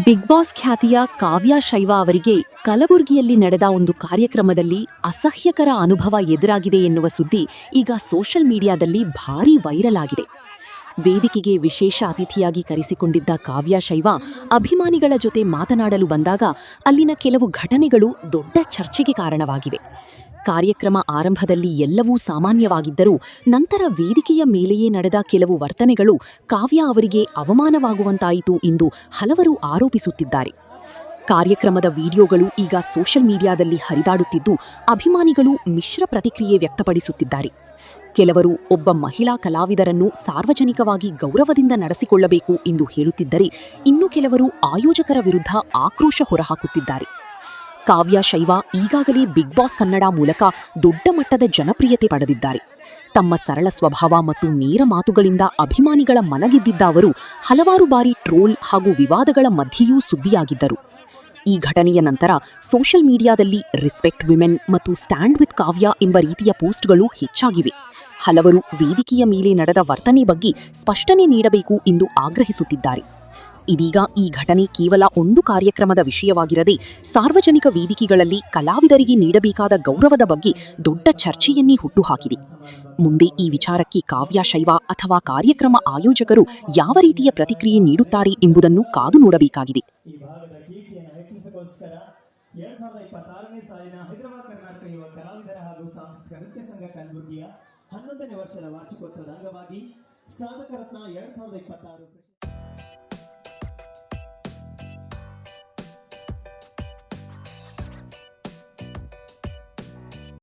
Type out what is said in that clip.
Big boss ಖ್ಯಾತಿಯ ಕಾವ್ಯ ಶೈವ ಅವರಿಗೆ ಕಲಬುರಗಿಯಲ್ಲಿ ನಡೆದ ಒಂದು ಕಾರ್ಯಕ್ರಮದಲ್ಲಿ ಅಸಹ್ಯಕರ ಅನುಭವ ಎದುರಾಗಿದೆ ಎನ್ನುವ ಸುದ್ದಿ ಈಗ ಸೋಷಿಯಲ್ ಮೀಡಿಯಾದಲ್ಲಿ ಭಾರೀ ವೈರಲ್ ಆಗಿದೆ. ವೇದಿಕೆಗೆ ವಿಶೇಷ ಅತಿಥಿಯಾಗಿ ಕರೆಸಿಕೊಂಡಿದ್ದ ಕಾವ್ಯ ಶೈವ ಅಭಿಮಾನಿಗಳ ಜೊತೆ ಮಾತನಾಡಲು ಬಂದಾಗ ಅಲ್ಲಿನ ಕೆಲವು ಘಟನೆಗಳು ದೊಡ್ಡ ಚರ್ಚೆಗೆ ಕಾರಣವಾಗಿವೆ. ಕಾರ್ಯಕ್ರಮ ಆರಂಭದಲ್ಲಿ ಎಲ್ಲವೂ ಸಾಮಾನ್ಯವಾಗಿದ್ದರೂ ನಂತರ ವೇದಿಕೆಯ ಮೇಲೆಯೇ ನಡೆದ ಕೆಲವು ವರ್ತನೆಗಳು ಕಾವ್ಯ ಅವರಿಗೆ ಅವಮಾನವಾಗುವಂತಾಯಿತು ಎಂದು ಹಲವರು ಆರೋಪಿಸುತ್ತಿದ್ದಾರೆ. ಕಾರ್ಯಕ್ರಮದ ವಿಡಿಯೋಗಳು ಈಗ ಸೋಷಿಯಲ್ ಮೀಡಿಯಾದಲ್ಲಿ ಹರಿದಾಡುತ್ತಿದ್ದು ಅಭಿಮಾನಿಗಳು ಮಿಶ್ರ ಪ್ರತಿಕ್ರಿಯೆ ವ್ಯಕ್ತಪಡಿಸುತ್ತಿದ್ದಾರೆ. ಕೆಲವರು ಒಬ್ಬ ಮಹಿಳಾ ಕಲಾವಿದರನ್ನು ಸಾರ್ವಜನಿಕವಾಗಿ ಗೌರವದಿಂದ ನಡೆಸಿಕೊಳ್ಳಬೇಕು ಎಂದು ಹೇಳುತ್ತಿದ್ದರೆ, ಇನ್ನು ಕೆಲವರು ಆಯೋಜಕರ ವಿರುದ್ಧ ಆಕ್ರೋಶ ಹೊರಹಾಕುತ್ತಿದ್ದಾರೆ. ಕಾವ್ಯ ಶೈವ ಈಗಾಗಲೇ ಬಿಗ್ ಬಾಸ್ ಕನ್ನಡ ಮೂಲಕ ದೊಡ್ಡ ಮಟ್ಟದ ಜನಪ್ರಿಯತೆ ಪಡೆದಿದ್ದಾರೆ. ತಮ್ಮ ಸರಳ ಸ್ವಭಾವ ಮತ್ತು ನೇರ ಮಾತುಗಳಿಂದ ಅಭಿಮಾನಿಗಳ ಮನಗೆದ್ದಿದ್ದ ಅವರು ಹಲವಾರು ಬಾರಿ ಟ್ರೋಲ್ ಹಾಗೂ ವಿವಾದಗಳ ಮಧ್ಯೆಯೂ ಸುದ್ದಿಯಾಗಿದ್ದರು. ಈ ಘಟನೆಯ ನಂತರ ಸೋಷಿಯಲ್ ಮೀಡಿಯಾದಲ್ಲಿ ರೆಸ್ಪೆಕ್ಟ್ ವಿಮೆನ್ ಮತ್ತು ಸ್ಟ್ಯಾಂಡ್ ವಿತ್ ಕಾವ್ಯ ಎಂಬ ರೀತಿಯ ಪೋಸ್ಟ್ಗಳು ಹೆಚ್ಚಾಗಿವೆ. ಹಲವರು ವೇದಿಕೆಯ ಮೇಲೆ ನಡೆದ ವರ್ತನೆ ಬಗ್ಗೆ ಸ್ಪಷ್ಟನೆ ನೀಡಬೇಕು ಎಂದು ಆಗ್ರಹಿಸುತ್ತಿದ್ದಾರೆ. ಇದೀಗ ಈ ಘಟನೆ ಕೇವಲ ಒಂದು ಕಾರ್ಯಕ್ರಮದ ವಿಷಯವಾಗಿರದೆ ಸಾರ್ವಜನಿಕ ವೇದಿಕೆಗಳಲ್ಲಿ ಕಲಾವಿದರಿಗೆ ನೀಡಬೇಕಾದ ಗೌರವದ ಬಗ್ಗೆ ದೊಡ್ಡ ಚರ್ಚೆಯನ್ನೇ ಹುಟ್ಟುಹಾಕಿದೆ. ಮುಂದೆ ಈ ವಿಚಾರಕ್ಕೆ ಕಾವ್ಯ ಶೈವ ಅಥವಾ ಕಾರ್ಯಕ್ರಮ ಆಯೋಜಕರು ಯಾವ ರೀತಿಯ ಪ್ರತಿಕ್ರಿಯೆ ನೀಡುತ್ತಾರೆ ಎಂಬುದನ್ನು ಕಾದು ನೋಡಬೇಕಾಗಿದೆ. 11ನೇ ವರ್ಷದ ವಾರ್ಷಿಕೋತ್ಸವದ ಅಂಗವಾಗಿ ಸಾಧಕ ರತ್ನ 2026